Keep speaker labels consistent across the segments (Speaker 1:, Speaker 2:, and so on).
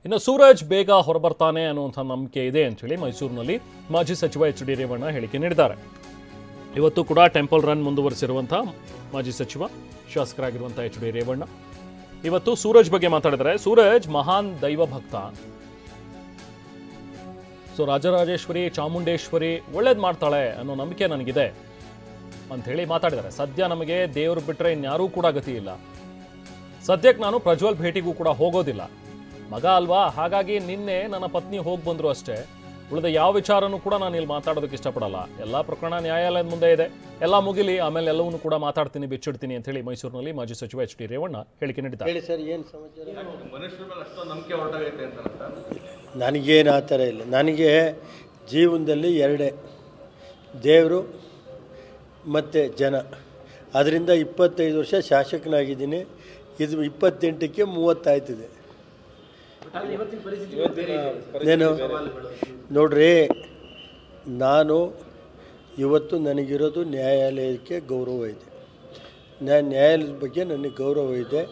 Speaker 1: ಇನ್ನು ಸೂರಜ್ ಬೇಗ ಹೊರಬರ್ತಾನೆ ಅನ್ನುವಂಥ ನಂಬಿಕೆ ಇದೆ ಅಂತ ಹೇಳಿ ಮೈಸೂರಿನಲ್ಲಿ ಮಾಜಿ ಸಚಿವ ಎಚ್ ಡಿ ರೇವಣ್ಣ ಹೇಳಿಕೆ ನೀಡಿದ್ದಾರೆ. ಇವತ್ತು ಕೂಡ ಟೆಂಪಲ್ ರನ್ ಮುಂದುವರಿಸಿರುವಂಥ ಮಾಜಿ ಸಚಿವ ಶಾಸಕರಾಗಿರುವಂಥ ಎಚ್ ಡಿ ರೇವಣ್ಣ ಇವತ್ತು ಸೂರಜ್ ಬಗ್ಗೆ ಮಾತಾಡಿದ್ದಾರೆ. ಸೂರಜ್ ಮಹಾನ್ ದೈವ ಭಕ್ತ. ಸೊ ರಾಜರಾಜೇಶ್ವರಿ ಚಾಮುಂಡೇಶ್ವರಿ ಒಳ್ಳೇದು ಮಾಡ್ತಾಳೆ ಅನ್ನೋ ನಂಬಿಕೆ ನನಗಿದೆ ಅಂತ ಹೇಳಿ ಮಾತಾಡಿದ್ದಾರೆ. ಸದ್ಯ ನಮಗೆ ದೇವರು ಬಿಟ್ಟರೆ ಇನ್ಯಾರೂ ಕೂಡ ಗತಿ ಇಲ್ಲ. ಸದ್ಯಕ್ಕೆ ನಾನು ಪ್ರಜ್ವಲ್ ಭೇಟಿಗೂ ಕೂಡ ಹೋಗೋದಿಲ್ಲ. ಮಗ ಅಲ್ವಾ, ಹಾಗಾಗಿ ನಿನ್ನೆ ನನ್ನ ಪತ್ನಿ ಹೋಗಿ ಬಂದ್ರು ಅಷ್ಟೇ. ಉಳಿದ ಯಾವ ವಿಚಾರನೂ ಕೂಡ ನಾನು ಇಲ್ಲಿ ಮಾತಾಡೋದಕ್ಕೆ ಇಷ್ಟಪಡಲ್ಲ. ಎಲ್ಲ ಪ್ರಕರಣ ನ್ಯಾಯಾಲಯದ ಮುಂದೆ ಇದೆ, ಎಲ್ಲ ಮುಗಿಲಿ, ಆಮೇಲೆ ಎಲ್ಲವನ್ನೂ ಕೂಡ ಮಾತಾಡ್ತೀನಿ, ಬಿಚ್ಚಿಡ್ತೀನಿ ಅಂತ ಹೇಳಿ ಮೈಸೂರಿನಲ್ಲಿ ಮಾಜಿ ಸಚಿವ ಎಚ್ ಡಿ ರೇವಣ್ಣ ಹೇಳಿಕೆ ನೀಡಿದ್ದಾರೆ.
Speaker 2: ನನಗೇನು ಆ ಥರ ಇಲ್ಲ. ನನಗೆ ಜೀವನದಲ್ಲಿ ಎರಡೇ, ದೇವರು ಮತ್ತು ಜನ. ಅದರಿಂದ 25 ವರ್ಷ ಶಾಸಕನಾಗಿದ್ದೀನಿ. ಇದು 28ಕ್ಕೆ 30 ಆಯ್ತಿದೆ. నేను ನೋಡ್ರಿ, ನಾನು ಇವತ್ತು ನನಗಿರೋದು ನ್ಯಾಯಾಲಯಕ್ಕೆ ಗೌರವ ಇದೆ. ನ್ಯಾಯಾಲಯದ ಬಗ್ಗೆ ನನಗೆ ಗೌರವ ಇದೆ,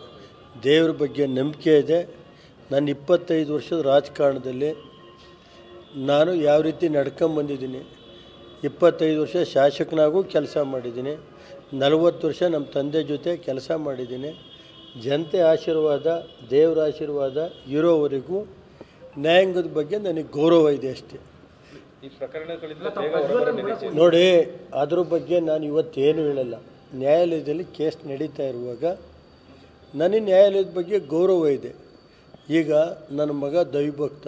Speaker 2: ದೇವ್ರ ಬಗ್ಗೆ ನಂಬಿಕೆ ಇದೆ. ನನ್ನ 25 ವರ್ಷದ ರಾಜಕಾರಣದಲ್ಲಿ ನಾನು ಯಾವ ರೀತಿ ನಡ್ಕೊಂಬಂದಿದ್ದೀನಿ. 25 ವರ್ಷ ಶಾಸಕನಾಗೂ ಕೆಲಸ ಮಾಡಿದ್ದೀನಿ, 40 ವರ್ಷ ನಮ್ಮ ತಂದೆ ಜೊತೆ ಕೆಲಸ ಮಾಡಿದ್ದೀನಿ. ಜನತೆ ಆಶೀರ್ವಾದ, ದೇವರ ಆಶೀರ್ವಾದ ಇರೋವರೆಗೂ ನ್ಯಾಯಾಂಗದ ಬಗ್ಗೆ ನನಗೆ ಗೌರವ ಇದೆ ಅಷ್ಟೇ. ನೋಡಿ, ಅದ್ರ ಬಗ್ಗೆ ನಾನು ಇವತ್ತೇನು ಹೇಳಲ್ಲ. ನ್ಯಾಯಾಲಯದಲ್ಲಿ ಕೇಸ್ ನಡೀತಾ ಇರುವಾಗ ನನಗೆ ನ್ಯಾಯಾಲಯದ ಬಗ್ಗೆ ಗೌರವ ಇದೆ. ಈಗ ನನ್ನ ಮಗ ದೈವಭಕ್ತ,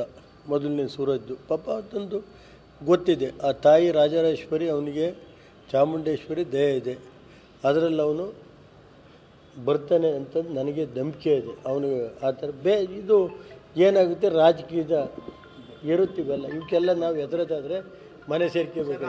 Speaker 2: ಮೊದಲನೇ ಸೂರಜ್ದು ಪಾಪ ತಂದು ಗೊತ್ತಿದೆ. ಆ ತಾಯಿ ರಾಜರಾಜೇಶ್ವರಿ, ಅವನಿಗೆ ಚಾಮುಂಡೇಶ್ವರಿ ದಯೆ ಇದೆ. ಅದರಲ್ಲಿ ಅವನು ಬರ್ತಾನೆ ಅಂತ ನನಗೆ ನಂಬಿಕೆ ಇದೆ. ಅವನಿಗೆ ಆ ಥರ ಇದು ಏನಾಗುತ್ತೆ, ರಾಜಕೀಯದ ಇರುತ್ತೀವಲ್ಲ, ಇವಕ್ಕೆಲ್ಲ ನಾವು ಹೆದರೋದಾದರೆ ಮನೆ ಸೇರ್ಕೋಬೇಕು.